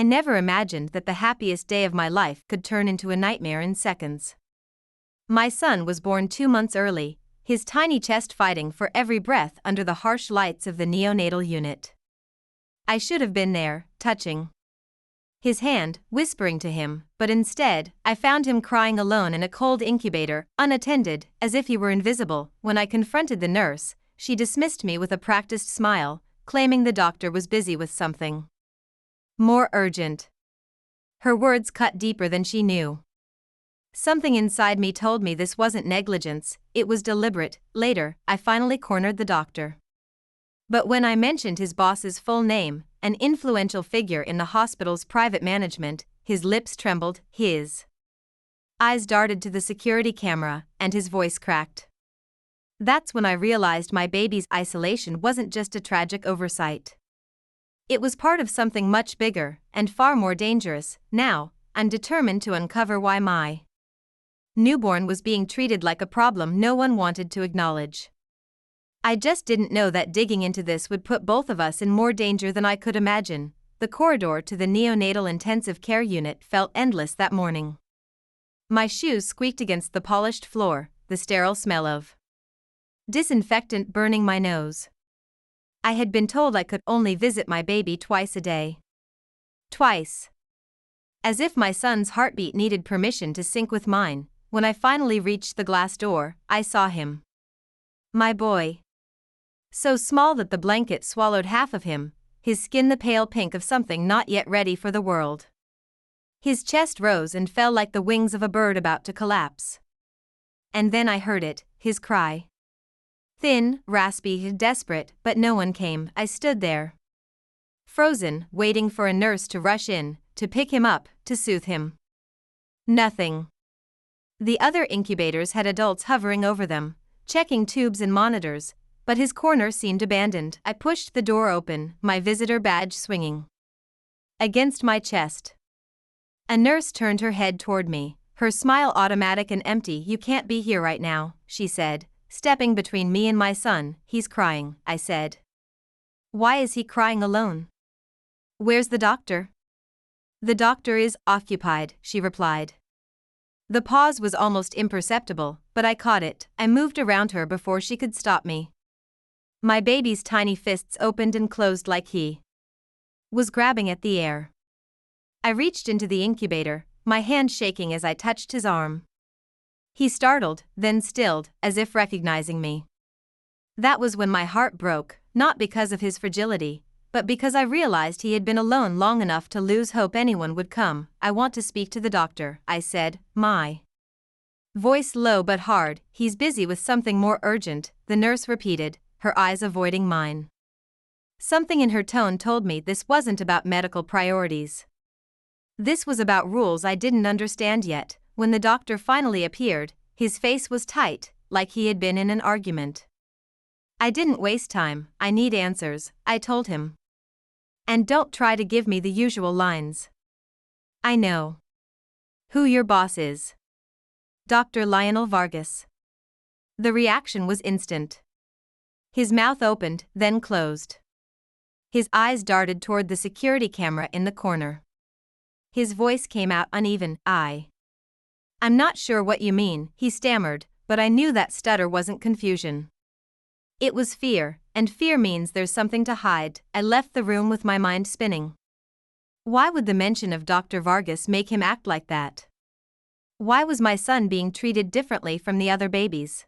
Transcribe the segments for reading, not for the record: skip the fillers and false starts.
I never imagined that the happiest day of my life could turn into a nightmare in seconds. My son was born 2 months early, his tiny chest fighting for every breath under the harsh lights of the neonatal unit. I should have been there, touching his hand, whispering to him, but instead, I found him crying alone in a cold incubator, unattended, as if he were invisible. When I confronted the nurse, she dismissed me with a practiced smile, claiming the doctor was busy with something more urgent. Her words cut deeper than she knew. Something inside me told me this wasn't negligence, it was deliberate. Later, I finally cornered the doctor. But when I mentioned his boss's full name, an influential figure in the hospital's private management, his lips trembled, his eyes darted to the security camera, and his voice cracked. That's when I realized my baby's isolation wasn't just a tragic oversight. It was part of something much bigger, and far more dangerous. Now, I'm determined to uncover why my newborn was being treated like a problem no one wanted to acknowledge. I just didn't know that digging into this would put both of us in more danger than I could imagine. The corridor to the neonatal intensive care unit felt endless that morning. My shoes squeaked against the polished floor, the sterile smell of disinfectant burning my nose. I had been told I could only visit my baby twice a day. Twice. As if my son's heartbeat needed permission to sync with mine. When I finally reached the glass door, I saw him. My boy. So small that the blanket swallowed half of him, his skin the pale pink of something not yet ready for the world. His chest rose and fell like the wings of a bird about to collapse. And then I heard it, his cry. Thin, raspy, desperate, but no one came. I stood there, frozen, waiting for a nurse to rush in, to pick him up, to soothe him. Nothing. The other incubators had adults hovering over them, checking tubes and monitors, but his corner seemed abandoned. I pushed the door open, my visitor badge swinging against my chest. A nurse turned her head toward me, her smile automatic and empty. "You can't be here right now," she said, stepping between me and my son. "He's crying," I said. "Why is he crying alone? Where's the doctor?" "The doctor is occupied," she replied. The pause was almost imperceptible, but I caught it. I moved around her before she could stop me. My baby's tiny fists opened and closed like he was grabbing at the air. I reached into the incubator, my hand shaking as I touched his arm. He startled, then stilled, as if recognizing me. That was when my heart broke, not because of his fragility, but because I realized he had been alone long enough to lose hope anyone would come. "I want to speak to the doctor," I said, my voice low but hard. "He's busy with something more urgent," the nurse repeated, her eyes avoiding mine. Something in her tone told me this wasn't about medical priorities. This was about rules I didn't understand yet. When the doctor finally appeared, his face was tight, like he had been in an argument. "I didn't waste time, I need answers," I told him. "And don't try to give me the usual lines. I know who your boss is. Dr. Lionel Vargas." The reaction was instant. His mouth opened, then closed. His eyes darted toward the security camera in the corner. His voice came out uneven. I'm not sure what you mean," he stammered, but I knew that stutter wasn't confusion. It was fear, and fear means there's something to hide. I left the room with my mind spinning. Why would the mention of Dr. Vargas make him act like that? Why was my son being treated differently from the other babies?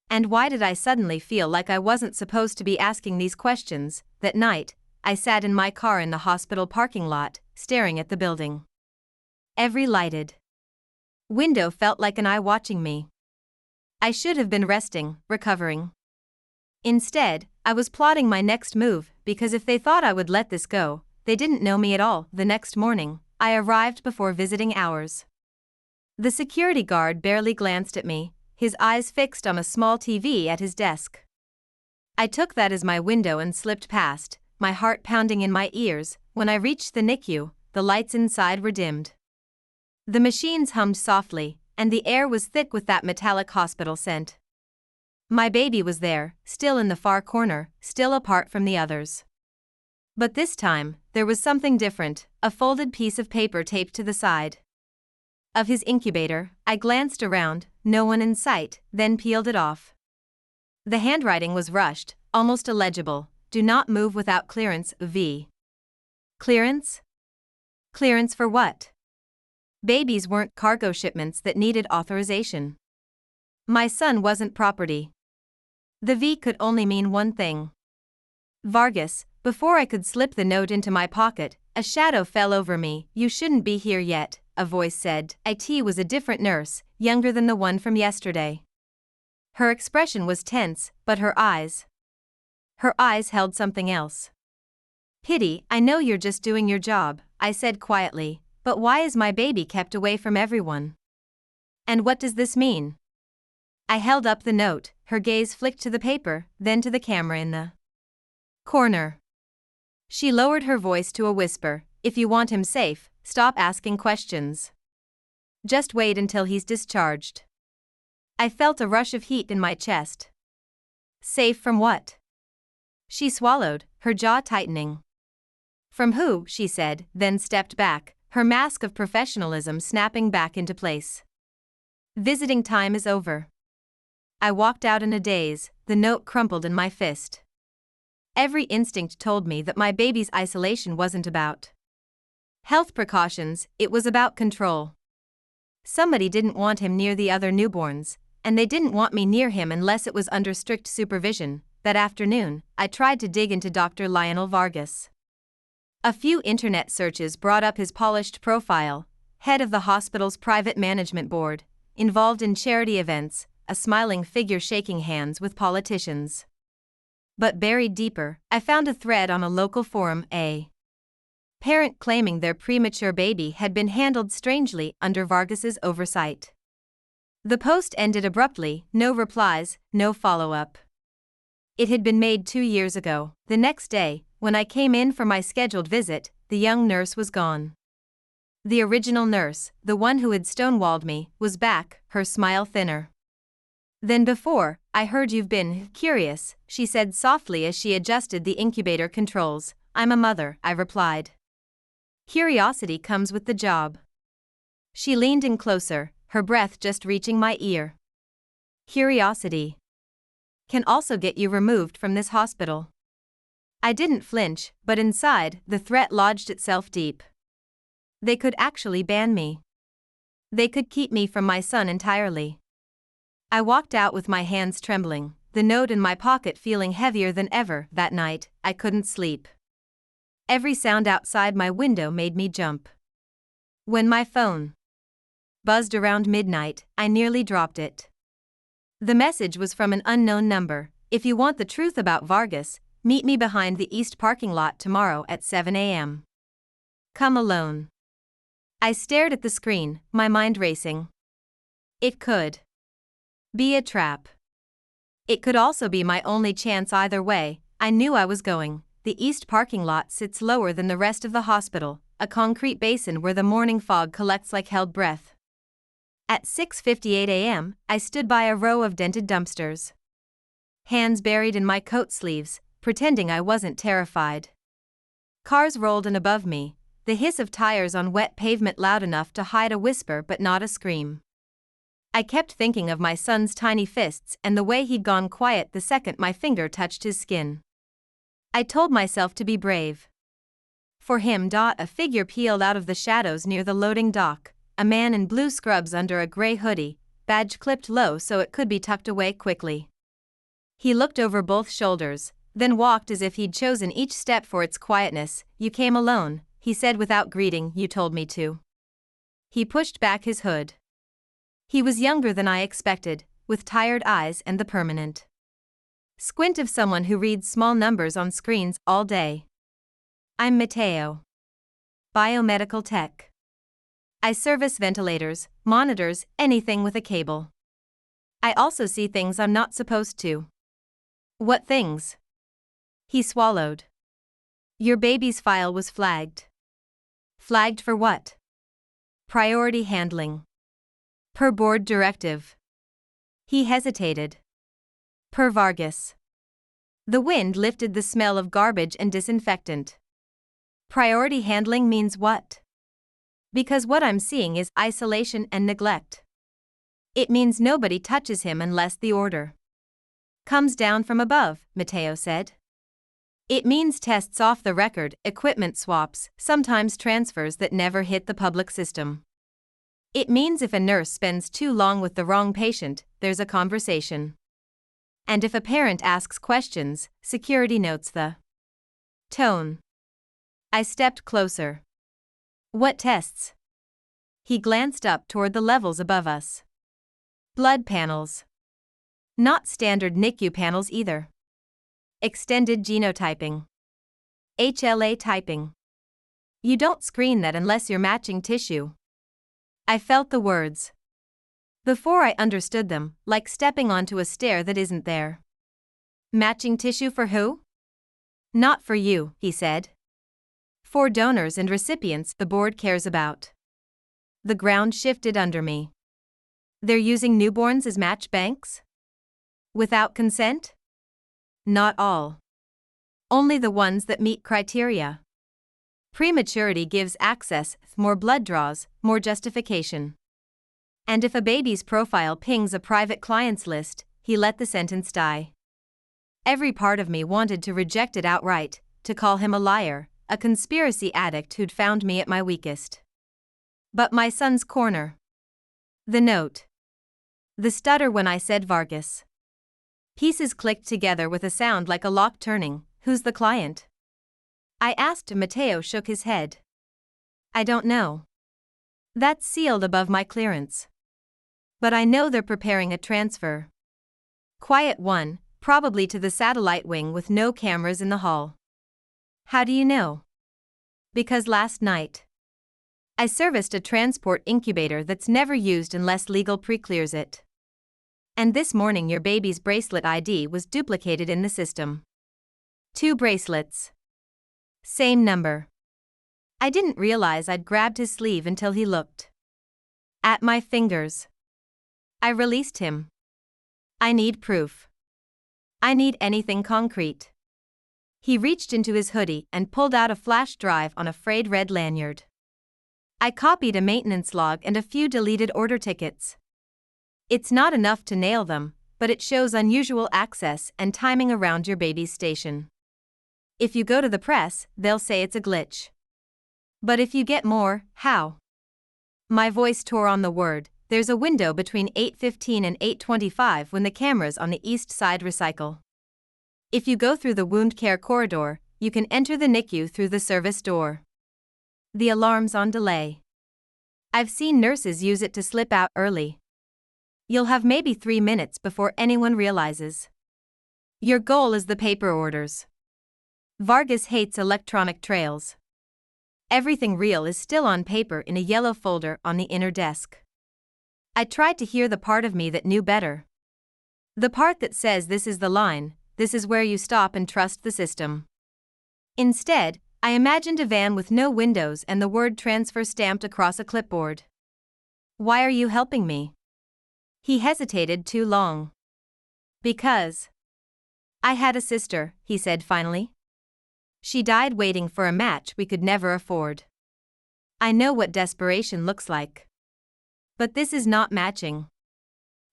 And why did I suddenly feel like I wasn't supposed to be asking these questions? That night, I sat in my car in the hospital parking lot, staring at the building. Every lighted window felt like an eye watching me. I should have been resting, recovering. Instead, I was plotting my next move, because if they thought I would let this go, they didn't know me at all. The next morning, I arrived before visiting hours. The security guard barely glanced at me, his eyes fixed on a small TV at his desk. I took that as my window and slipped past, my heart pounding in my ears. When I reached the NICU, the lights inside were dimmed. The machines hummed softly, and the air was thick with that metallic hospital scent. My baby was there, still in the far corner, still apart from the others. But this time, there was something different, a folded piece of paper taped to the side of his incubator. I glanced around, no one in sight, then peeled it off. The handwriting was rushed, almost illegible. Do not move without clearance, V. Clearance? Clearance for what? Babies weren't cargo shipments that needed authorization. My son wasn't property. The V could only mean one thing. Vargas. Before I could slip the note into my pocket, a shadow fell over me. You shouldn't be here yet, a voice said. It was a different nurse, younger than the one from yesterday. Her expression was tense, but her eyes held something else. Pity. I know you're just doing your job, I said quietly, but why is my baby kept away from everyone? And what does this mean? I held up the note. Her gaze flicked to the paper, then to the camera in the corner. She lowered her voice to a whisper. If you want him safe, stop asking questions. Just wait until he's discharged. I felt a rush of heat in my chest. Safe from what? She swallowed, her jaw tightening. From who? She said, then stepped back, her mask of professionalism snapping back into place. Visiting time is over. I walked out in a daze, the note crumpled in my fist. Every instinct told me that my baby's isolation wasn't about health precautions, it was about control. Somebody didn't want him near the other newborns, and they didn't want me near him unless it was under strict supervision. That afternoon, I tried to dig into Dr. Lionel Vargas. A few internet searches brought up his polished profile, head of the hospital's private management board, involved in charity events, a smiling figure shaking hands with politicians. But buried deeper, I found a thread on a local forum, a parent claiming their premature baby had been handled strangely under Vargas's oversight. The post ended abruptly, no replies, no follow-up. It had been made 2 years ago. The next day, when I came in for my scheduled visit, the young nurse was gone. The original nurse, the one who had stonewalled me, was back, her smile thinner than before. I heard you've been curious, she said softly as she adjusted the incubator controls. I'm a mother, I replied. Curiosity comes with the job. She leaned in closer, her breath just reaching my ear. Curiosity can also get you removed from this hospital. I didn't flinch, but inside, the threat lodged itself deep. They could actually ban me. They could keep me from my son entirely. I walked out with my hands trembling, the note in my pocket feeling heavier than ever. That night, I couldn't sleep. Every sound outside my window made me jump. When my phone buzzed around midnight, I nearly dropped it. The message was from an unknown number. If you want the truth about Vargas, meet me behind the east parking lot tomorrow at 7 a.m. Come alone. I stared at the screen, my mind racing. It could be a trap. It could also be my only chance. Either way, I knew I was going. The east parking lot sits lower than the rest of the hospital, a concrete basin where the morning fog collects like held breath. At 6:58 a.m., I stood by a row of dented dumpsters. Hands buried in my coat sleeves, pretending I wasn't terrified. Cars rolled in above me, the hiss of tires on wet pavement loud enough to hide a whisper but not a scream. I kept thinking of my son's tiny fists and the way he'd gone quiet the second my finger touched his skin. I told myself to be brave. For him. A figure peeled out of the shadows near the loading dock, a man in blue scrubs under a gray hoodie, badge clipped low so it could be tucked away quickly. He looked over both shoulders, then walked as if he'd chosen each step for its quietness. You came alone, he said without greeting. You told me to. He pushed back his hood. He was younger than I expected, with tired eyes and the permanent squint of someone who reads small numbers on screens all day. I'm Mateo. Biomedical tech. I service ventilators, monitors, anything with a cable. I also see things I'm not supposed to. What things? He swallowed. Your baby's file was flagged. Flagged for what? Priority handling. Per board directive. He hesitated. Per Vargas. The wind lifted the smell of garbage and disinfectant. Priority handling means what? Because what I'm seeing is isolation and neglect. It means nobody touches him unless the order comes down from above, Matteo said. It means tests off the record, equipment swaps, sometimes transfers that never hit the public system. It means if a nurse spends too long with the wrong patient, there's a conversation. And if a parent asks questions, security notes the tone. I stepped closer. What tests? He glanced up toward the levels above us. Blood panels. Not standard NICU panels either. Extended genotyping. HLA typing. You don't screen that unless you're matching tissue. I felt the words. Before I understood them, like stepping onto a stair that isn't there. Matching tissue for who? Not for you, he said. For donors and recipients the board cares about. The ground shifted under me. They're using newborns as match banks? Without consent? Not all. Only the ones that meet criteria. Prematurity gives access, more blood draws, more justification. And if a baby's profile pings a private clients list, he let the sentence die. Every part of me wanted to reject it outright, to call him a liar, a conspiracy addict who'd found me at my weakest. But my son's corner. The note. The stutter when I said Vargas. Pieces clicked together with a sound like a lock turning. Who's the client? I asked. Matteo shook his head. I don't know. That's sealed above my clearance. But I know they're preparing a transfer. Quiet one, probably to the satellite wing with no cameras in the hall. How do you know? Because last night I serviced a transport incubator that's never used unless legal pre-clears it. And this morning your baby's bracelet ID was duplicated in the system. 2 bracelets. Same number. I didn't realize I'd grabbed his sleeve until he looked at my fingers. I released him. I need proof. I need anything concrete. He reached into his hoodie and pulled out a flash drive on a frayed red lanyard. I copied a maintenance log and a few deleted order tickets. It's not enough to nail them, but it shows unusual access and timing around your baby's station. If you go to the press, they'll say it's a glitch. But if you get more, how? My voice tore on the word. There's a window between 8:15 and 8:25 when the cameras on the east side recycle. If you go through the wound care corridor, you can enter the NICU through the service door. The alarm's on delay. I've seen nurses use it to slip out early. You'll have maybe 3 minutes before anyone realizes. Your goal is the paper orders. Vargas hates electronic trails. Everything real is still on paper in a yellow folder on the inner desk. I tried to hear the part of me that knew better. The part that says this is the line, this is where you stop and trust the system. Instead, I imagined a van with no windows and the word transfer stamped across a clipboard. Why are you helping me? He hesitated too long. Because I had a sister, he said finally. She died waiting for a match we could never afford. I know what desperation looks like. But this is not matching.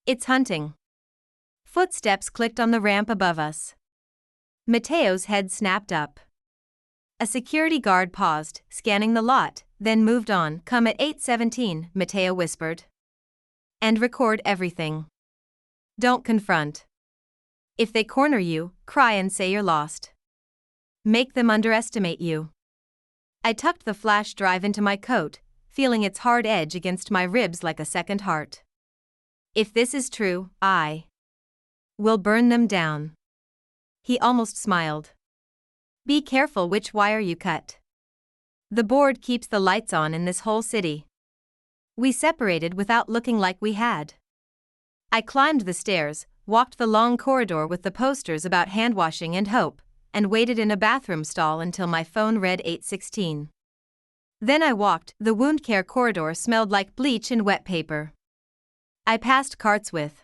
It's hunting. Footsteps clicked on the ramp above us. Matteo's head snapped up. A security guard paused, scanning the lot, then moved on. Come at 8:17, Matteo whispered. And record everything. Don't confront. If they corner you, cry and say you're lost. Make them underestimate you. I tucked the flash drive into my coat, feeling its hard edge against my ribs like a second heart. If this is true, I will burn them down. He almost smiled. Be careful which wire you cut. The board keeps the lights on in this whole city. We separated without looking like we had. I climbed the stairs, walked the long corridor with the posters about handwashing and hope, and waited in a bathroom stall until my phone read 8:16. Then I walked. The wound care corridor smelled like bleach and wet paper. I passed carts with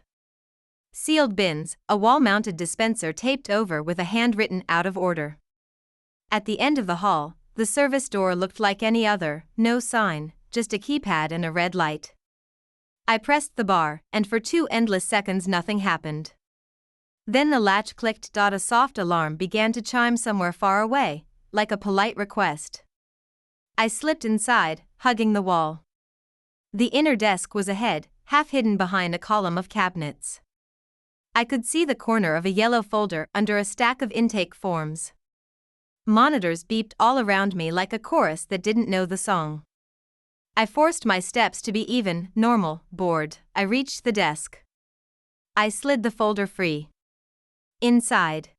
sealed bins, a wall-mounted dispenser taped over with a handwritten out of order. At the end of the hall, The service door looked like any other, no sign, just a keypad and a red light. I pressed the bar, and for 2 endless seconds nothing happened. Then the latch clicked. A soft alarm began to chime somewhere far away, like a polite request. I slipped inside, hugging the wall. The inner desk was ahead, half hidden behind a column of cabinets. I could see the corner of a yellow folder under a stack of intake forms. Monitors beeped all around me like a chorus that didn't know the song. I forced my steps to be even, normal, bored. I reached the desk. I slid the folder free. Inside,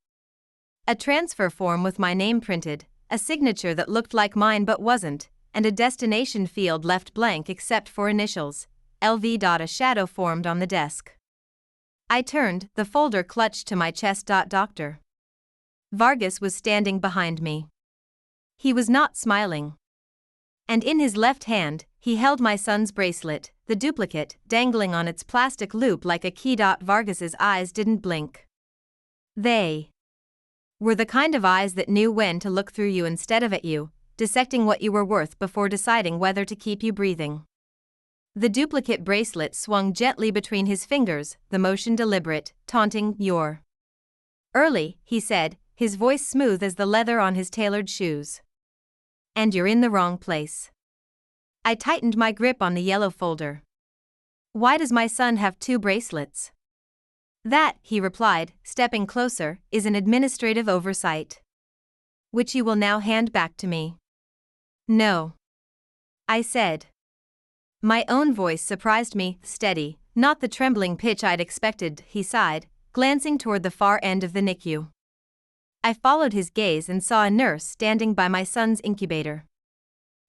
a transfer form with my name printed, a signature that looked like mine but wasn't, and a destination field left blank except for initials, LV. A shadow formed on the desk. I turned, the folder clutched to my chest. Doctor Vargas was standing behind me. He was not smiling. And in his left hand, he held my son's bracelet, the duplicate, dangling on its plastic loop like a key. Vargas's eyes didn't blink. They were the kind of eyes that knew when to look through you instead of at you, dissecting what you were worth before deciding whether to keep you breathing. The duplicate bracelet swung gently between his fingers, the motion deliberate, taunting. You're early, he said, his voice smooth as the leather on his tailored shoes. And you're in the wrong place. I tightened my grip on the yellow folder. Why does my son have 2 bracelets? That, he replied, stepping closer, is an administrative oversight, which you will now hand back to me. No, I said. My own voice surprised me, steady, not the trembling pitch I'd expected. He sighed, glancing toward the far end of the NICU. I followed his gaze and saw a nurse standing by my son's incubator.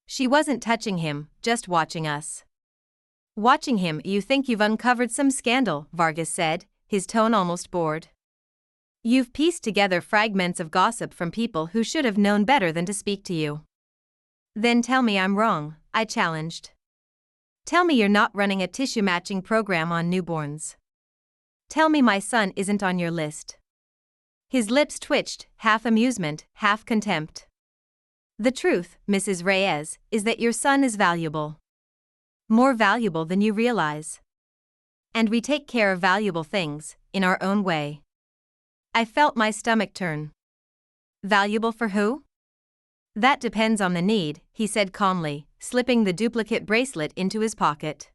She wasn't touching him, just watching us. Watching him. You think you've uncovered some scandal, Vargas said, his tone almost bored. You've pieced together fragments of gossip from people who should have known better than to speak to you. Then tell me I'm wrong, I challenged. Tell me you're not running a tissue matching program on newborns. Tell me my son isn't on your list. His lips twitched, half amusement, half contempt. The truth, Mrs. Reyes, is that your son is valuable. More valuable than you realize. And we take care of valuable things, in our own way. I felt my stomach turn. Valuable for who? That depends on the need, he said calmly, slipping the duplicate bracelet into his pocket.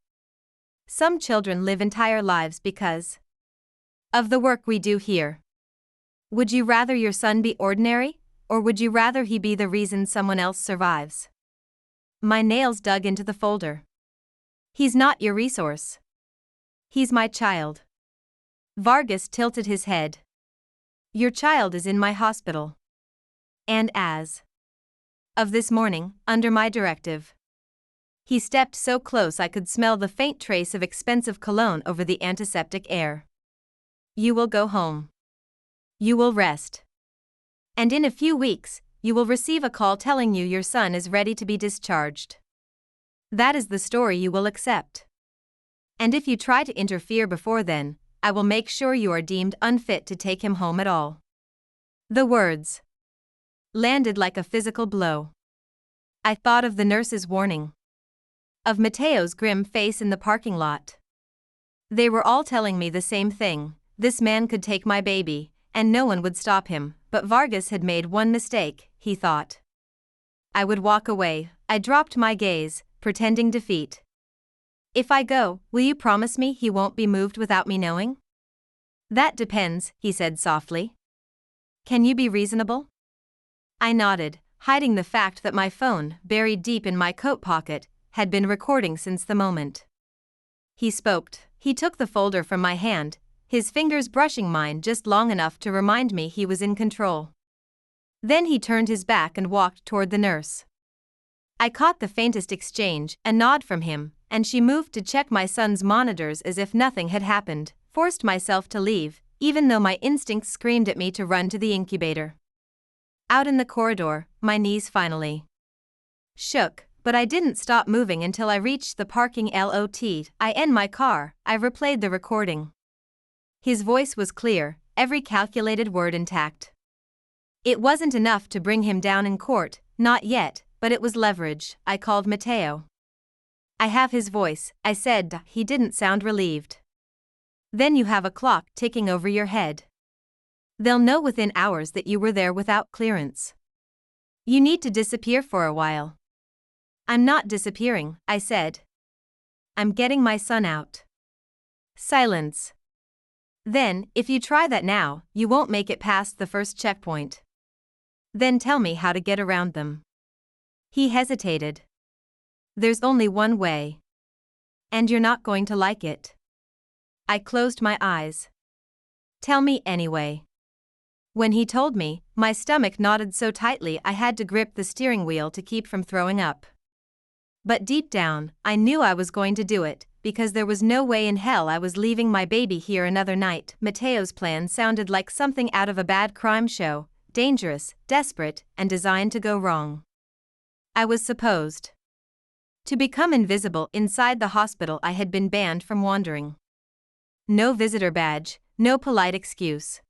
Some children live entire lives because of the work we do here. Would you rather your son be ordinary, or would you rather he be the reason someone else survives? My nails dug into the folder. He's not your resource. He's my child. Vargas tilted his head. Your child is in my hospital. And as of this morning, under my directive. He stepped so close I could smell the faint trace of expensive cologne over the antiseptic air. You will go home. You will rest. And in a few weeks, you will receive a call telling you your son is ready to be discharged. That is the story you will accept. And if you try to interfere before then, I will make sure you are deemed unfit to take him home at all. The words landed like a physical blow. I thought of the nurse's warning. Of Mateo's grim face in the parking lot. They were all telling me the same thing. This man could take my baby, and no one would stop him, but Vargas had made one mistake, he thought. I would walk away. I dropped my gaze, pretending defeat. If I go, will you promise me he won't be moved without me knowing? That depends, he said softly. Can you be reasonable? I nodded, hiding the fact that my phone, buried deep in my coat pocket, had been recording since the moment he spoke. He took the folder from my hand, his fingers brushing mine just long enough to remind me he was in control. Then he turned his back and walked toward the nurse. I caught the faintest exchange, a nod from him, and she moved to check my son's monitors as if nothing had happened, forced myself to leave, even though my instincts screamed at me to run to the incubator. Out in the corridor, my knees finally shook, but I didn't stop moving until I reached the parking lot. I in my car, I replayed the recording. His voice was clear, every calculated word intact. It wasn't enough to bring him down in court, Not yet, but it was leverage. I called Matteo. I have his voice, I said. He didn't sound relieved. Then you have a clock ticking over your head. They'll know within hours that you were there without clearance. You need to disappear for a while. I'm not disappearing, I said. I'm getting my son out. Silence. Then, if you try that now, you won't make it past the first checkpoint. Then tell me how to get around them. He hesitated. There's only one way. And you're not going to like it. I closed my eyes. Tell me anyway. When he told me, my stomach knotted so tightly I had to grip the steering wheel to keep from throwing up. But deep down, I knew I was going to do it, because there was no way in hell I was leaving my baby here another night. Matteo's plan sounded like something out of a bad crime show, dangerous, desperate, and designed to go wrong. I was supposed to become invisible inside the hospital. I had been banned from wandering. No visitor badge, no polite excuse.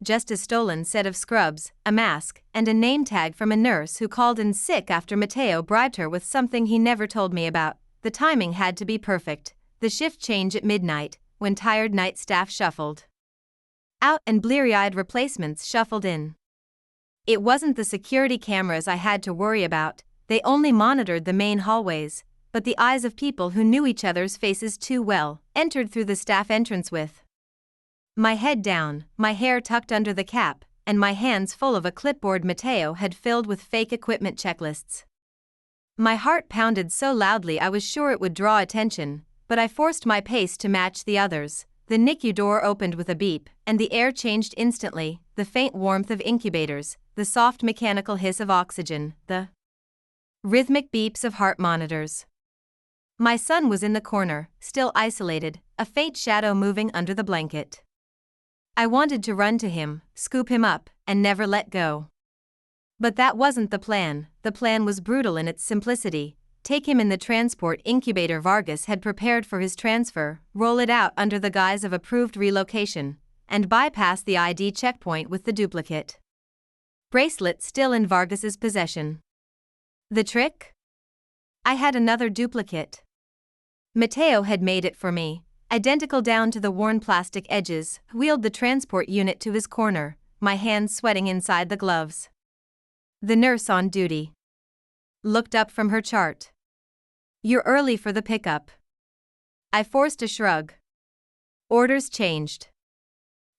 Just a stolen set of scrubs, a mask, and a name tag from a nurse who called in sick after Matteo bribed her with something he never told me about. The timing had to be perfect, the shift change at midnight, when tired night staff shuffled out and bleary-eyed replacements shuffled in. It wasn't the security cameras I had to worry about, they only monitored the main hallways, but the eyes of people who knew each other's faces too well, entered through the staff entrance with my head down, my hair tucked under the cap, and my hands full of a clipboard Matteo had filled with fake equipment checklists. My heart pounded so loudly I was sure it would draw attention, but I forced my pace to match the others. The NICU door opened with a beep, and the air changed instantly, the faint warmth of incubators, the soft mechanical hiss of oxygen, the rhythmic beeps of heart monitors. My son was in the corner, still isolated, a faint shadow moving under the blanket. I wanted to run to him, scoop him up, and never let go. But that wasn't the plan. The plan was brutal in its simplicity. Take him in the transport incubator Vargas had prepared for his transfer, roll it out under the guise of approved relocation, and bypass the ID checkpoint with the duplicate bracelet still in Vargas's possession. The trick? I had another duplicate. Matteo had made it for me, identical down to the worn plastic edges, wheeled the transport unit to his corner, my hands sweating inside the gloves. The nurse on duty looked up from her chart. You're early for the pickup. I forced a shrug. Orders changed.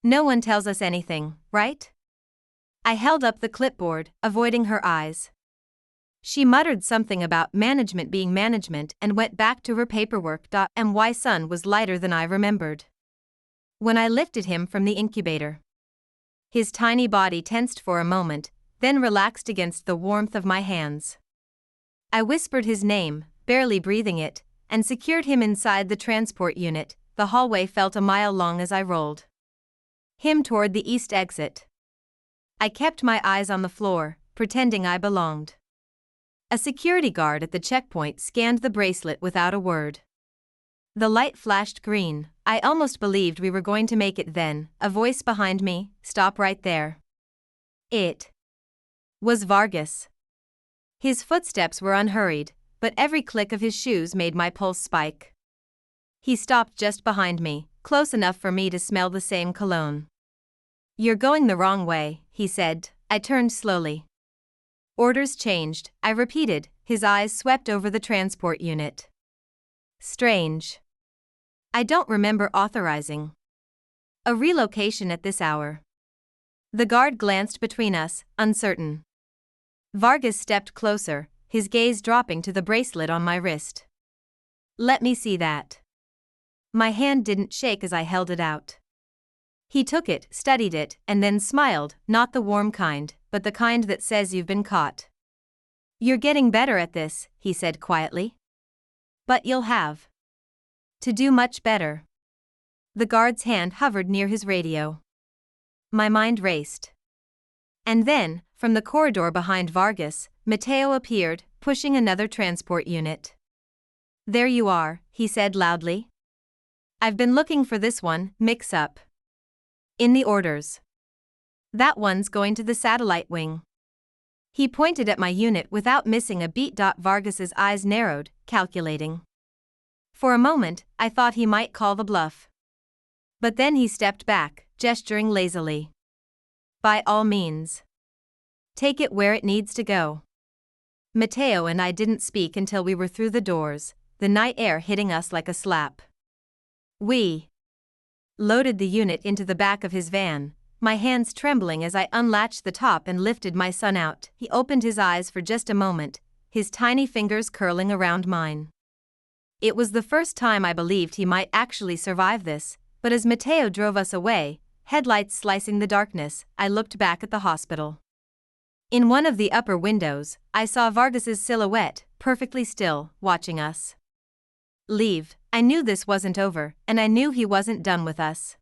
No one tells us anything, right? I held up the clipboard, avoiding her eyes. She muttered something about management being management and went back to her paperwork. My son was lighter than I remembered. When I lifted him from the incubator, his tiny body tensed for a moment, then relaxed against the warmth of my hands. I whispered his name, barely breathing it, and secured him inside the transport unit. The hallway felt a mile long as I rolled him toward the east exit. I kept my eyes on the floor, pretending I belonged. A security guard at the checkpoint scanned the bracelet without a word. The light flashed green. I almost believed we were going to make it then. A voice behind me, stop right there. It was Vargas. His footsteps were unhurried, but every click of his shoes made my pulse spike. He stopped just behind me, close enough for me to smell the same cologne. You're going the wrong way, he said. I turned slowly. Orders changed, I repeated, his eyes swept over the transport unit. Strange. I don't remember authorizing a relocation at this hour. The guard glanced between us, uncertain. Vargas stepped closer, his gaze dropping to the bracelet on my wrist. Let me see that. My hand didn't shake as I held it out. He took it, studied it, and then smiled, not the warm kind, but the kind that says you've been caught. You're getting better at this, he said quietly. But you'll have to do much better. The guard's hand hovered near his radio. My mind raced. And then, from the corridor behind Vargas, Matteo appeared, pushing another transport unit. There you are, he said loudly. I've been looking for this one, mix up. In the orders. That one's going to the satellite wing. He pointed at my unit without missing a beat. Vargas's eyes narrowed, calculating. For a moment, I thought he might call the bluff. But then he stepped back, gesturing lazily. By all means. Take it where it needs to go. Mateo and I didn't speak until we were through the doors, the night air hitting us like a slap. We loaded the unit into the back of his van, my hands trembling as I unlatched the top and lifted my son out. He opened his eyes for just a moment, his tiny fingers curling around mine. It was the first time I believed he might actually survive this, but as Mateo drove us away, headlights slicing the darkness, I looked back at the hospital. In one of the upper windows, I saw Vargas's silhouette, perfectly still, watching us leave. I knew this wasn't over, and I knew he wasn't done with us.